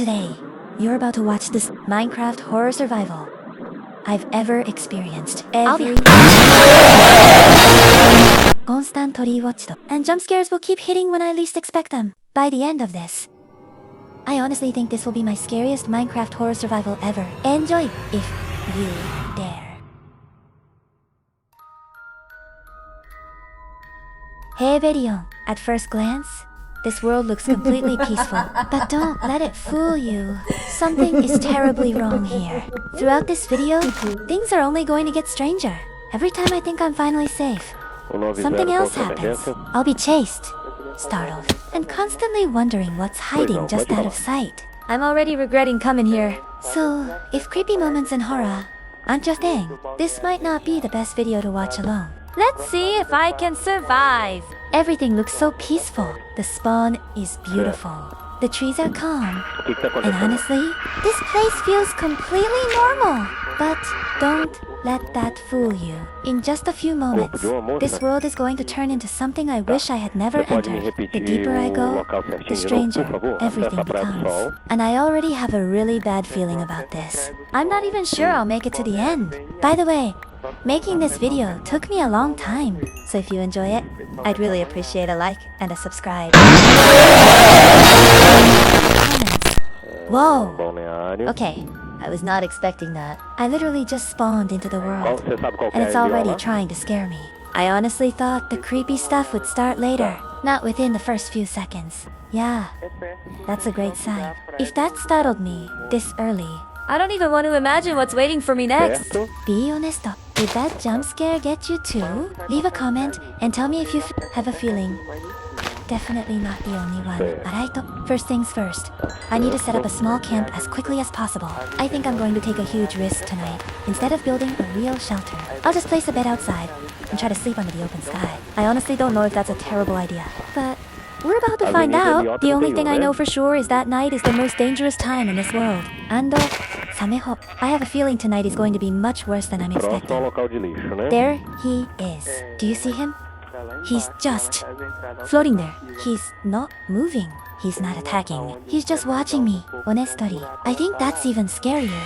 Today, you're about to watch this Minecraft horror survival I've ever experienced. Constantly watched, and jump scares will keep hitting when I least expect them. By the end of this, I honestly think this will be my scariest Minecraft horror survival ever. Enjoy if you dare. Hey Verion, at first glance, this world looks completely peaceful, but don't let it fool you. Something is terribly wrong here. Throughout this video, things are only going to get stranger. Every time I think I'm finally safe, something else happens. I'll be chased, startled, and constantly wondering what's hiding just out of sight. I'm already regretting coming here. So, if creepy moments in horror aren't your thing, this might not be the best video to watch alone. Let's see if I can survive. Everything looks so peaceful. The spawn is beautiful. The trees are calm. And honestly, this place feels completely normal. But don't let that fool you. In just a few moments, this world is going to turn into something I wish I had never entered. The deeper I go, the stranger everything becomes. And I already have a really bad feeling about this. I'm not even sure I'll make it to the end. By the way, making this video took me a long time, so if you enjoy it, I'd really appreciate a like and a subscribe. Whoa! Okay, I was not expecting that. I literally just spawned into the world, and it's already trying to scare me. I honestly thought the creepy stuff would start later, not within the first few seconds. Yeah, that's a great sign. If that startled me this early, I don't even want to imagine what's waiting for me next. Be honest. Did that jump scare get you too? Leave a comment and tell me if you have a feeling. Definitely not the only one. Alright, first things first. I need to set up a small camp as quickly as possible. I think I'm going to take a huge risk tonight. Instead of building a real shelter, I'll just place a bed outside and try to sleep under the open sky. I honestly don't know if that's a terrible idea, but we're about to find out. The only thing I know for sure is that night is the most dangerous time in this world. Ando Sameho. I have a feeling tonight is going to be much worse than I'm expecting. There he is. Do you see him? He's just floating there. He's not moving. He's not attacking. He's just watching me. Honestly, I think that's even scarier.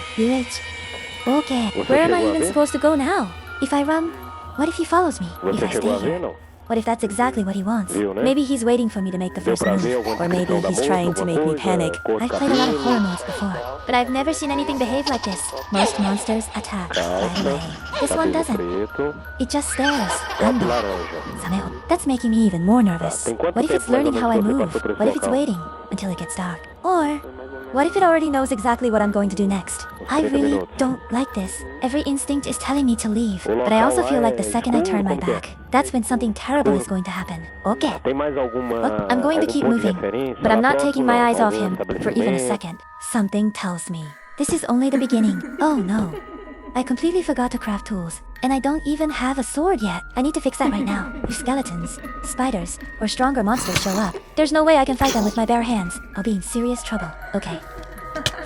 Okay, where am I even supposed to go now? If I run, what if he follows me? If I stay here? What if that's exactly what he wants? Maybe he's waiting for me to make the first move. Or maybe he's trying to make me panic. I've played a lot of horror modes before, but I've never seen anything behave like this. Most monsters attack right away. This one doesn't. It just stares. That's making me even more nervous. What if it's learning how I move? What if it's waiting until it gets dark? Or what if it already knows exactly what I'm going to do next? I really don't like this. Every instinct is telling me to leave, but I also feel like the second I turn my back, that's when something terrible is going to happen. Okay. Look, I'm going to keep moving, but I'm not taking my eyes off him for even a second. Something tells me this is only the beginning. Oh no. I completely forgot to craft tools, and I don't even have a sword yet. I need to fix that right now. If skeletons, spiders, or stronger monsters show up, there's no way I can fight them with my bare hands. I'll be in serious trouble. Okay.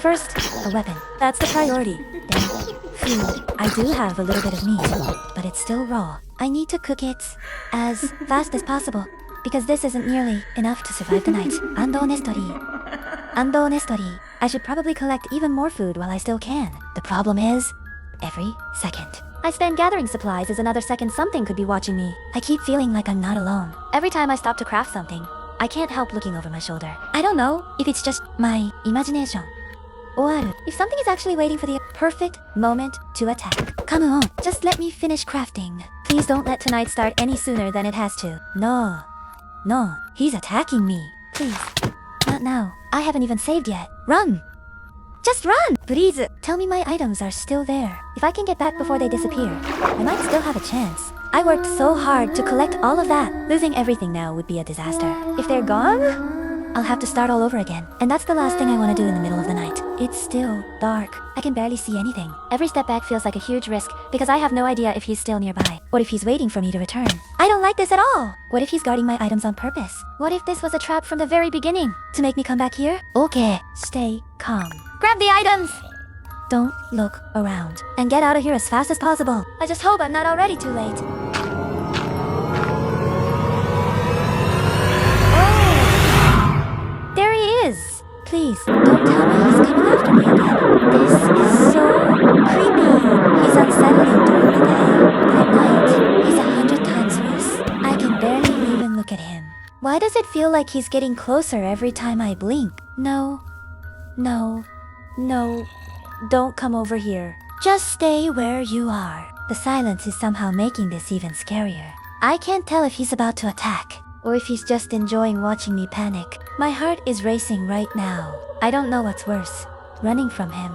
First, a weapon. That's the priority. Then, food. I do have a little bit of meat, but it's still raw. I need to cook it as fast as possible, because this isn't nearly enough to survive the night. Ando honestly, I should probably collect even more food while I still can. The problem is, every second I spend gathering supplies is another second something could be watching me. I keep feeling like I'm not alone. Every time I stop to craft something, I can't help looking over my shoulder. I don't know if it's just my imagination, or if something is actually waiting for the perfect moment to attack. Come on, just let me finish crafting. Please don't let tonight start any sooner than it has to. No, he's attacking me. Please, not now. I haven't even saved yet. Run! Just run! Please, tell me my items are still there. If I can get back before they disappear, I might still have a chance. I worked so hard to collect all of that. Losing everything now would be a disaster. If they're gone, I'll have to start all over again. And that's the last thing I want to do in the middle of the night. It's still dark. I can barely see anything. Every step back feels like a huge risk because I have no idea if he's still nearby. What if he's waiting for me to return? I don't like this at all. What if he's guarding my items on purpose? What if this was a trap from the very beginning to make me come back here? Okay, stay calm. Grab the items! Don't look around. And get out of here as fast as possible. I just hope I'm not already too late. Oh! There he is! Please, don't tell me he's coming after me again. This is so creepy. He's unsettling during the day, but at night, he's 100 times worse. I can barely even look at him. Why does it feel like he's getting closer every time I blink? No. No. No. Don't come over here. Just stay where you are. The silence is somehow making this even scarier. I can't tell if he's about to attack, or if he's just enjoying watching me panic. My heart is racing right now. I don't know what's worse, running from him,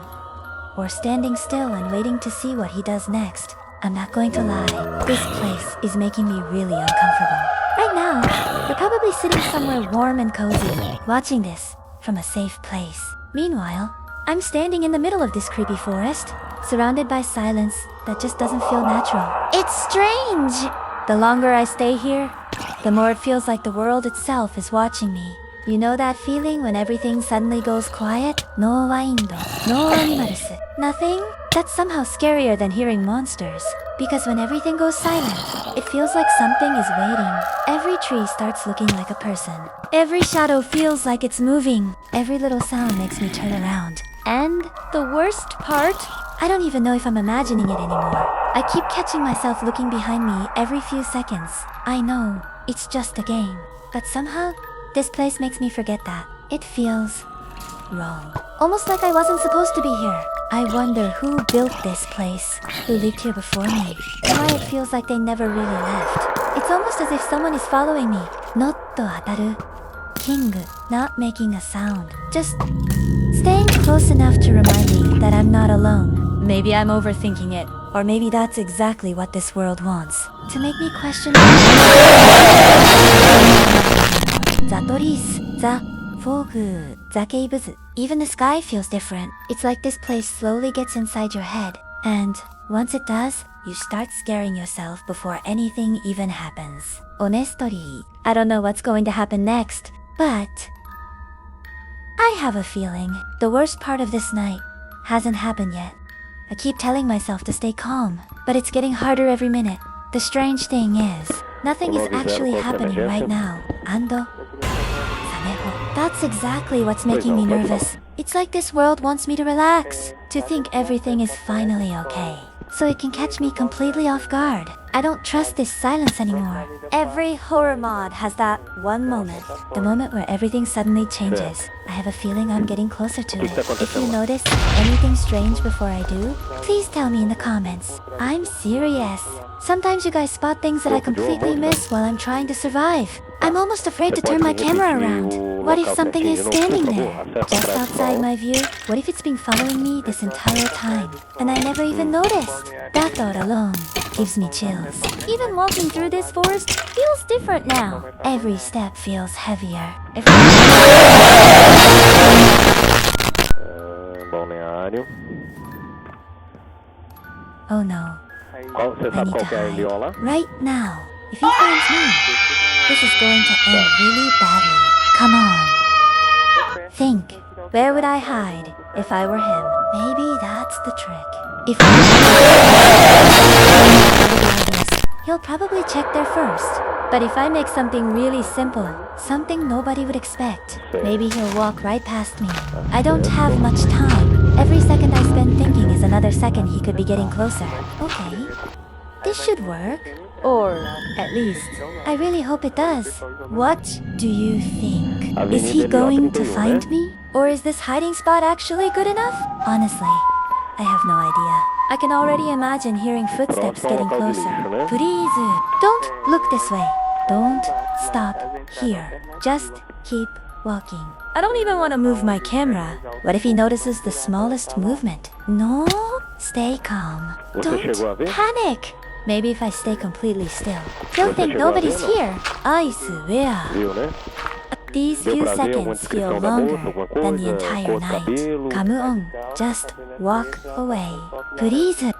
or standing still and waiting to see what he does next. I'm not going to lie, this place is making me really uncomfortable. Right now, you're probably sitting somewhere warm and cozy, watching this from a safe place. Meanwhile, I'm standing in the middle of this creepy forest, surrounded by silence that just doesn't feel natural. It's strange! The longer I stay here, the more it feels like the world itself is watching me. You know that feeling when everything suddenly goes quiet? No wind, no animals. Nothing? That's somehow scarier than hearing monsters. Because when everything goes silent, it feels like something is waiting. Every tree starts looking like a person. Every shadow feels like it's moving. Every little sound makes me turn around. And the worst part? I don't even know if I'm imagining it anymore. I keep catching myself looking behind me every few seconds. I know, it's just a game. But somehow, this place makes me forget that. It feels wrong. Almost like I wasn't supposed to be here. I wonder who built this place, who lived here before me, and why it feels like they never really left. It's almost as if someone is following me. Not to ataru. King, not making a sound. Just staying close enough to remind me that I'm not alone. Maybe I'm overthinking it, or maybe that's exactly what this world wants. To make me question Zatoris, za, fogu, zakeibuzu. Even the sky feels different. It's like this place slowly gets inside your head. And once it does, you start scaring yourself before anything even happens. Honestly, I don't know what's going to happen next, but I have a feeling the worst part of this night hasn't happened yet. I keep telling myself to stay calm, but it's getting harder every minute. The strange thing is, nothing is actually happening right now. Ando. That's exactly what's making me nervous. It's like this world wants me to relax, to think everything is finally okay, so it can catch me completely off guard. I don't trust this silence anymore. Every horror mod has that one moment, the moment where everything suddenly changes. I have a feeling I'm getting closer to it. If you notice anything strange before I do, please tell me in the comments. I'm serious. Sometimes you guys spot things that I completely miss while I'm trying to survive. I'm almost afraid to turn my camera around. What if something is standing there, just outside my view? What if it's been following me this entire time, and I never even noticed? That thought alone gives me chills. Even walking through this forest feels different now. Every step feels heavier. Oh no. I need to hide. Right now. If he finds me, this is going to end really badly. Come on. Think. Where would I hide if I were him? Maybe that's the trick. If he'll probably check there first. But if I make something really simple, something nobody would expect, maybe he'll walk right past me. I don't have much time. Every second I spend thinking is another second he could be getting closer. Okay. This should work. Or, at least, I really hope it does. What do you think? Is he going to find me? Or is this hiding spot actually good enough? Honestly, I have no idea. I can already imagine hearing footsteps getting closer. Please, don't look this way. Don't stop here. Just keep walking. I don't even want to move my camera. What if he notices the smallest movement? No, stay calm. Don't panic. Maybe if I stay completely still, he'll think nobody's here. I swear. These few seconds feel longer than the entire night. Come on, just walk away. Please.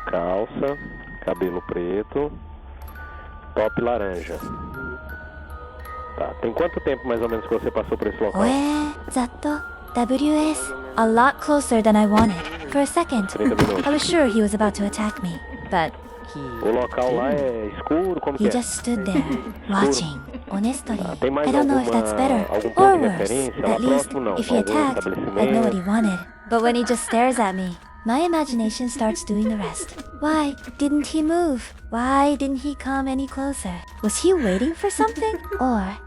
Calça, cabelo preto, top laranja. Tá, tem quanto tempo mais ou menos que você passou por esse local? Zatto, WS. A lot closer than I wanted. For a second, I was sure he was about to attack me, but o local lá é escuro, como que é? He just stood there, watching. honestly. Tem mais I don't know if that's better algum or ponto de worse. referência lá At least, próximo? Não. if he Algum attacked, I'd know what he estabelecimento? wanted. But when he just stares at me, my imagination starts doing the rest. Why didn't he move? Why didn't he come any closer? Was he waiting for something? Or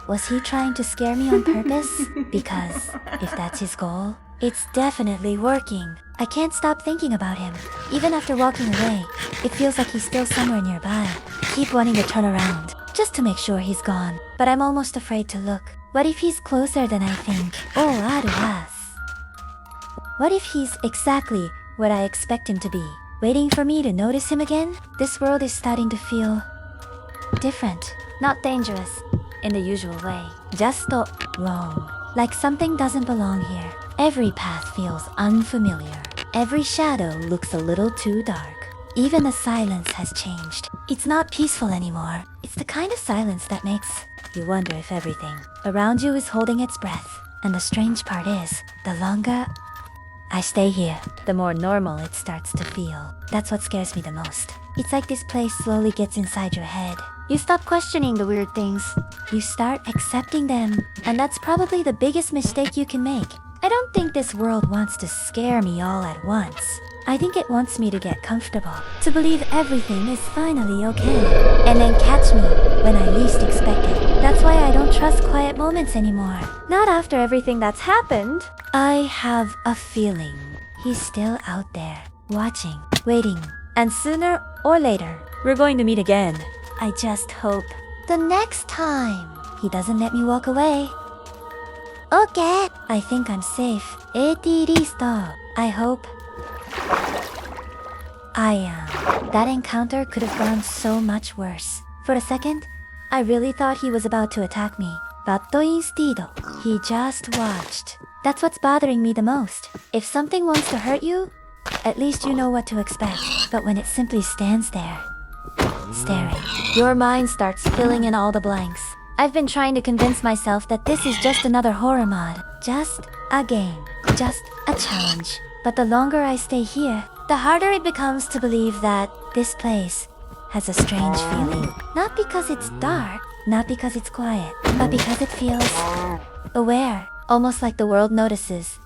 was he trying to scare me on purpose? Because if that's his goal, it's definitely working. I can't stop thinking about him. Even after walking away, it feels like he's still somewhere nearby. I keep wanting to turn around, just to make sure he's gone. But I'm almost afraid to look. What if he's closer than I think? Oh, aruas. What if he's exactly what I expect him to be? Waiting for me to notice him again? This world is starting to feel different. Not dangerous in the usual way. Just wrong. Like something doesn't belong here. Every path feels unfamiliar. Every shadow looks a little too dark. Even the silence has changed. It's not peaceful anymore. It's the kind of silence that makes you wonder if everything around you is holding its breath. And the strange part is, the longer I stay here, the more normal it starts to feel. That's what scares me the most. It's like this place slowly gets inside your head. You stop questioning the weird things. You start accepting them. And that's probably the biggest mistake you can make. I don't think this world wants to scare me all at once. I think it wants me to get comfortable, to believe everything is finally okay, and then catch me when I least expect it. That's why I don't trust quiet moments anymore. Not after everything that's happened. I have a feeling he's still out there, watching, waiting, and sooner or later, we're going to meet again. I just hope the next time he doesn't let me walk away. Okay, I think I'm safe. Listo. I hope I am. That encounter could have gone so much worse. For a second, I really thought he was about to attack me. But instead, he just watched. That's what's bothering me the most. If something wants to hurt you, at least you know what to expect. But when it simply stands there, staring, your mind starts filling in all the blanks. I've been trying to convince myself that this is just another horror mod. Just a game. Just a challenge. But the longer I stay here, the harder it becomes to believe that this place has a strange feeling. Not because it's dark, not because it's quiet, but because it feels aware. Almost like the world notices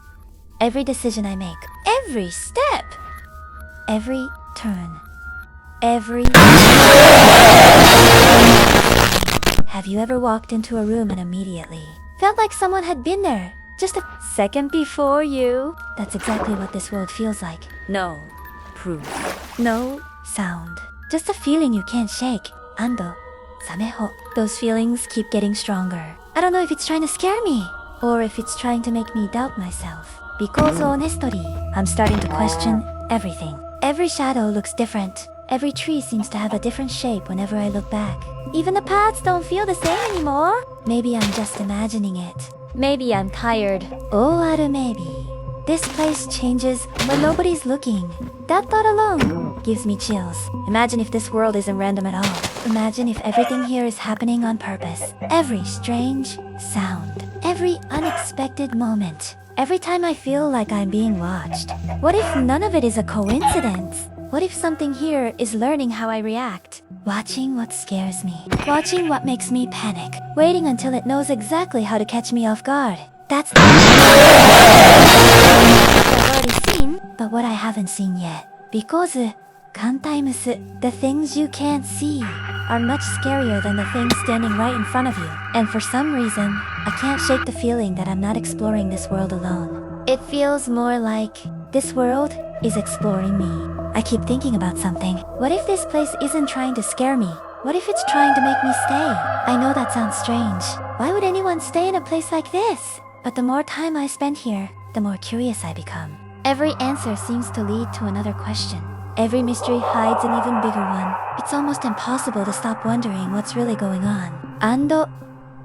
every decision I make. Every step. Every turn. Every... Have you ever walked into a room and immediately felt like someone had been there just a second before you? That's exactly what this world feels like. No proof. No sound. Just a feeling you can't shake. Ando. Sameho. Those feelings keep getting stronger. I don't know if it's trying to scare me or if it's trying to make me doubt myself. Because honestly, I'm starting to question everything. Every shadow looks different. Every tree seems to have a different shape whenever I look back. Even the paths don't feel the same anymore. Maybe I'm just imagining it. Maybe I'm tired. Or maybe this place changes when nobody's looking. That thought alone gives me chills. Imagine if this world isn't random at all. Imagine if everything here is happening on purpose. Every strange sound. Every unexpected moment. Every time I feel like I'm being watched. What if none of it is a coincidence? What if something here is learning how I react? Watching what scares me. Watching what makes me panic. Waiting until it knows exactly how to catch me off guard. That's the I've already seen, but what I haven't seen yet. Because sometimes the things you can't see are much scarier than the things standing right in front of you. And for some reason, I can't shake the feeling that I'm not exploring this world alone. It feels more like this world is exploring me. I keep thinking about something. What if this place isn't trying to scare me? What if it's trying to make me stay? I know that sounds strange. Why would anyone stay in a place like this? But the more time I spend here, the more curious I become. Every answer seems to lead to another question. Every mystery hides an even bigger one. It's almost impossible to stop wondering what's really going on. And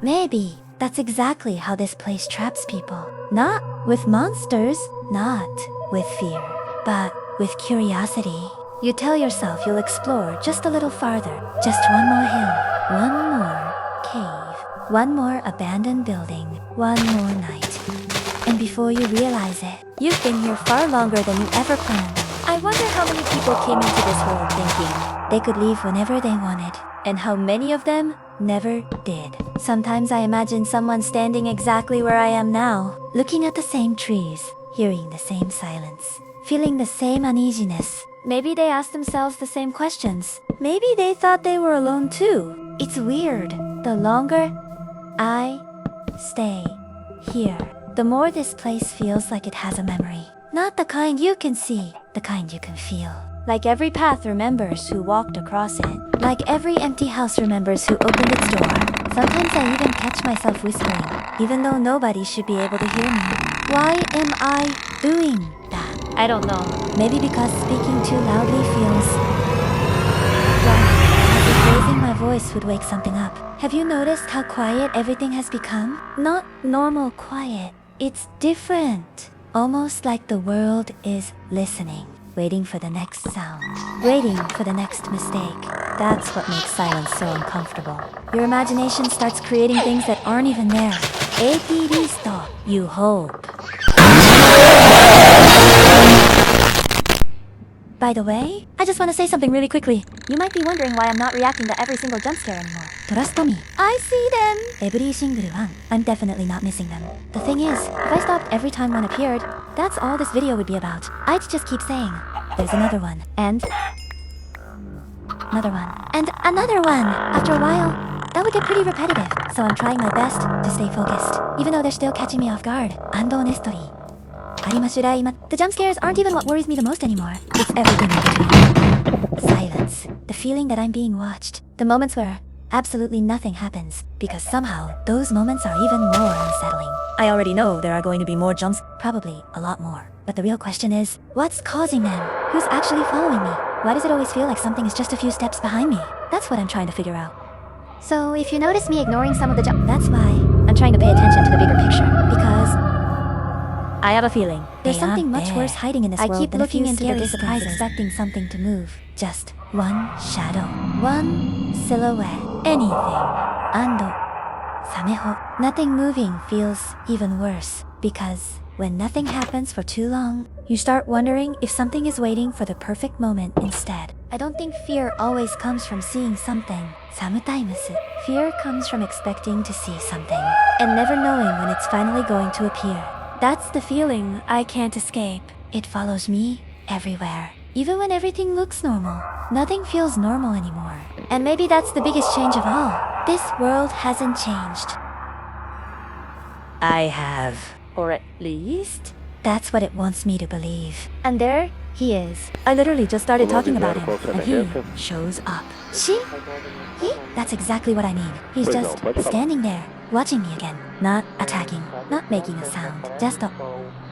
maybe that's exactly how this place traps people. Not with monsters, not with fear, but with curiosity. You tell yourself you'll explore just a little farther. Just one more hill, one more cave, one more abandoned building, one more night. And before you realize it, you've been here far longer than you ever planned. I wonder how many people came into this world thinking they could leave whenever they wanted. and how many of them never did. Sometimes I imagine someone standing exactly where I am now, looking at the same trees, hearing the same silence, feeling the same uneasiness. Maybe they asked themselves the same questions. Maybe they thought they were alone too. It's weird. The longer I stay here, the more this place feels like it has a memory. Not the kind you can see, the kind you can feel. Like every path remembers who walked across it. Like every empty house remembers who opened its door. Sometimes I even catch myself whispering, even though nobody should be able to hear me. Why am I doing that? I don't know. Maybe because speaking too loudly feels as if raising my voice would wake something up. Have you noticed how quiet everything has become? Not normal quiet. It's different. Almost like the world is listening. Waiting for the next sound. Waiting for the next mistake. That's what makes silence so uncomfortable. Your imagination starts creating things that aren't even there. APDisto. You hope. By the way, I just want to say something really quickly. You might be wondering why I'm not reacting to every single jump scare anymore. Trust me. I see them. Every single one. I'm definitely not missing them. The thing is, if I stopped every time one appeared, that's all this video would be about. I'd just keep saying, there's another one, and another one, and another one. After a while, that would get pretty repetitive. So I'm trying my best to stay focused, even though they're still catching me off guard. And honestly, the jump scares aren't even what worries me the most anymore. It's everything in between. Silence. The feeling that I'm being watched. The moments where absolutely nothing happens, because somehow those moments are even more unsettling. I already know there are going to be more jumps, probably a lot more. But the real question is, what's causing them? Who's actually following me? Why does it always feel like something is just a few steps behind me? That's what I'm trying to figure out. So if you notice me ignoring some of the that's why I'm trying to pay attention to the bigger picture, because I have a feeling there's something much worse hiding in this world. I keep looking into the distance, expecting something to move. Just one shadow, one silhouette, anything. Ando, sameho. Nothing moving feels even worse, because when nothing happens for too long, you start wondering if something is waiting for the perfect moment instead. I don't think fear always comes from seeing something. Sometimes fear comes from expecting to see something and never knowing when it's finally going to appear. That's the feeling I can't escape. It follows me everywhere. Even when everything looks normal, nothing feels normal anymore. And maybe that's the biggest change of all. This world hasn't changed. I have. Or at least, that's what it wants me to believe. And there he is. I literally just started talking about him, and he shows up. He? That's exactly what I mean. He's just standing there, watching me again. Not attacking, not making a sound. Just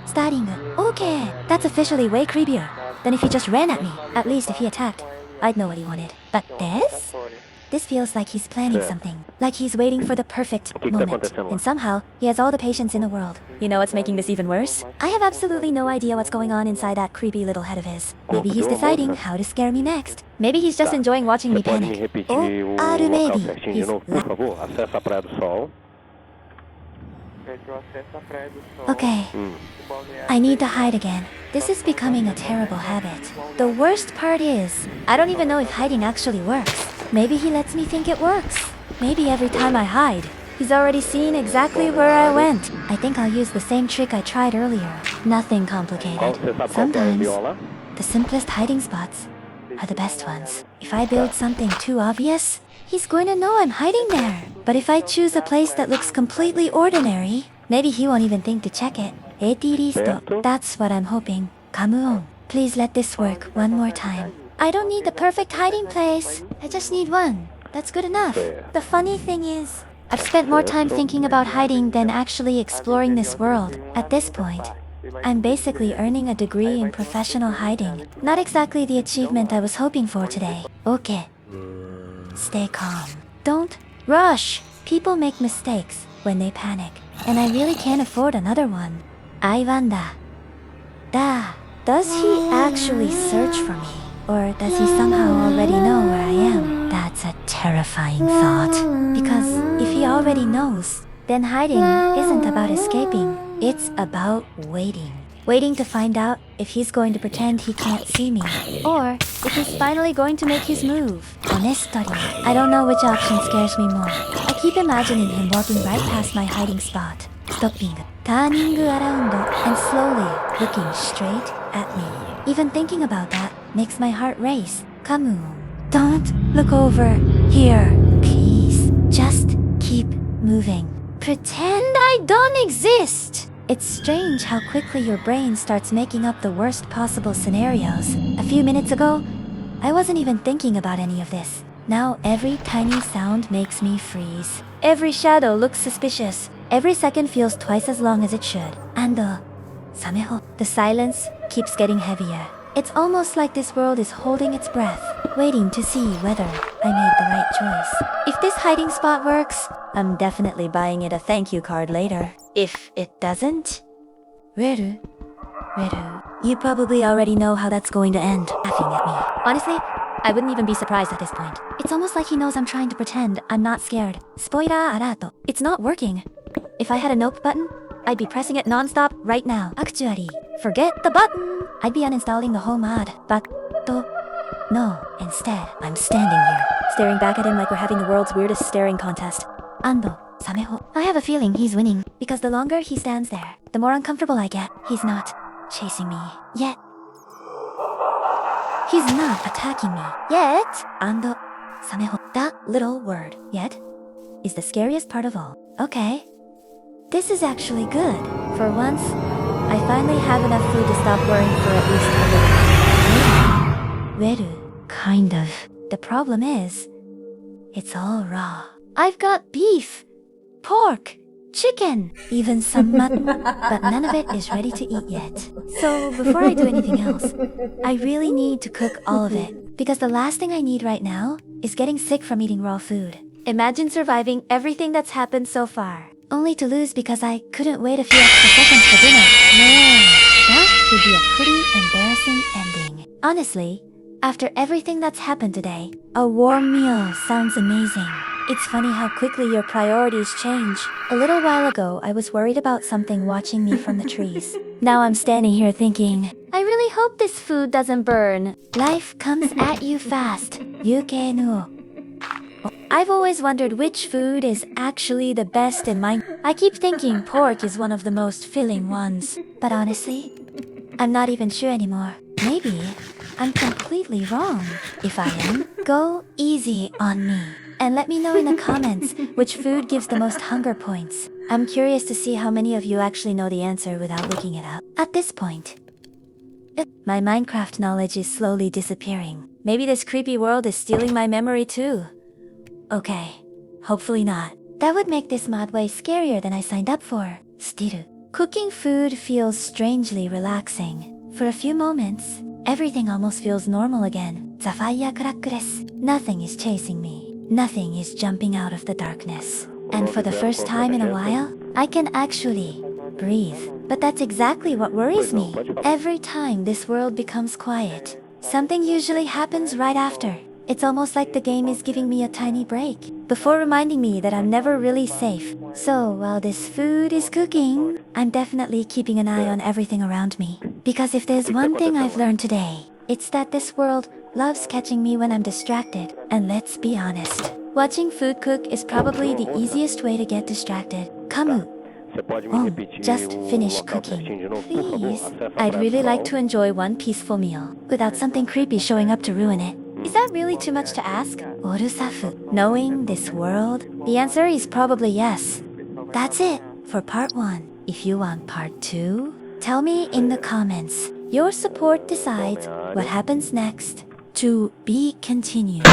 starting. Okay, that's officially way creepier than if he just ran at me. At least if he attacked, I'd know what he wanted. But this feels like he's planning something. Like he's waiting for the perfect moment. And somehow, he has all the patience in the world. You know what's making this even worse? I have absolutely no idea what's going on inside that creepy little head of his. Maybe he's deciding how to scare me next. Maybe he's just enjoying watching me panic. Or maybe he's okay. I need to hide again. This is becoming a terrible habit. The worst part is, I don't even know if hiding actually works. Maybe he lets me think it works. Maybe every time I hide, he's already seen exactly where I went. I think I'll use the same trick I tried earlier. Nothing complicated. Sometimes, the simplest hiding spots are the best ones. If I build something too obvious, he's going to know I'm hiding there. But if I choose a place that looks completely ordinary, maybe he won't even think to check it. Etiristo. That's what I'm hoping. Kamuon. Please let this work one more time. I don't need the perfect hiding place. I just need one. That's good enough. The funny thing is, I've spent more time thinking about hiding than actually exploring this world. At this point, I'm basically earning a degree in professional hiding. Not exactly the achievement I was hoping for today. Okay. Stay calm. Don't rush. People make mistakes when they panic, and I really can't afford another one. I wonder. Does he actually search for me? Or does he somehow already know where I am? That's a terrifying thought. Because if he already knows, then hiding isn't about escaping. It's about waiting. waiting to find out if he's going to pretend he can't see me, or if he's finally going to make his move. Honestly, I don't know which option scares me more. I keep imagining him walking right past my hiding spot, stopping, turning around, and slowly looking straight at me. Even thinking about that makes my heart race. Kamu, don't look over here. Please, just keep moving. Pretend I don't exist! It's strange how quickly your brain starts making up the worst possible scenarios. A few minutes ago, I wasn't even thinking about any of this. Now every tiny sound makes me freeze. Every shadow looks suspicious. Every second feels twice as long as it should. And the silence keeps getting heavier. It's almost like this world is holding its breath, waiting to see whether I made the right choice. If this hiding spot works, I'm definitely buying it a thank you card later. If it doesn't, Reru, you probably already know how that's going to end, laughing at me. Honestly, I wouldn't even be surprised at this point. It's almost like he knows I'm trying to pretend I'm not scared. Spoiler alert. It's not working. If I had a nope button, I'd be pressing it non-stop right now. Actually, forget the button. I'd be uninstalling the whole mod. But, no. Instead, I'm standing here, staring back at him like we're having the world's weirdest staring contest. Ando, Sameho. I have a feeling he's winning, because the longer he stands there, the more uncomfortable I get. He's not chasing me yet. He's not attacking me yet. Ando, Sameho. That little word, yet, is the scariest part of all. Okay. This is actually good. For once, I finally have enough food to stop worrying for at least a little. Reru, kind of. The problem is, it's all raw. I've got beef, pork, chicken, even some mutton, but none of it is ready to eat yet. So before I do anything else, I really need to cook all of it, because the last thing I need right now is getting sick from eating raw food. Imagine surviving everything that's happened so far, only to lose because I couldn't wait a few extra seconds for dinner. Man, that would be a pretty embarrassing ending. Honestly, after everything that's happened today, a warm meal sounds amazing. It's funny how quickly your priorities change. A little while ago, I was worried about something watching me from the trees. Now I'm standing here thinking, I really hope this food doesn't burn. Life comes at you fast. Yuke no. I've always wondered which food is actually the best in mine. I keep thinking pork is one of the most filling ones. But honestly, I'm not even sure anymore. Maybe I'm completely wrong. If I am, go easy on me. And let me know in the comments which food gives the most hunger points. I'm curious to see how many of you actually know the answer without looking it up. At this point, my Minecraft knowledge is slowly disappearing. Maybe this creepy world is stealing my memory too. Okay, hopefully not. That would make this mod way scarier than I signed up for. Still, cooking food feels strangely relaxing. For a few moments, everything almost feels normal again. Zafaya crackles. Nothing is chasing me. Nothing is jumping out of the darkness. And for the first time in a while, I can actually breathe. But that's exactly what worries me. Every time this world becomes quiet, something usually happens right after. It's almost like the game is giving me a tiny break, before reminding me that I'm never really safe. So while this food is cooking, I'm definitely keeping an eye on everything around me. Because if there's one thing I've learned today, it's that this world loves catching me when I'm distracted. And let's be honest, watching food cook is probably the easiest way to get distracted. Kamu, just finish cooking, please. I'd really like to enjoy one peaceful meal, without something creepy showing up to ruin it. Is that really too much to ask? Orusafu, knowing this world? The answer is probably yes. That's it for part 1. If you want part 2, tell me in the comments. Your support decides what happens next. To be continued.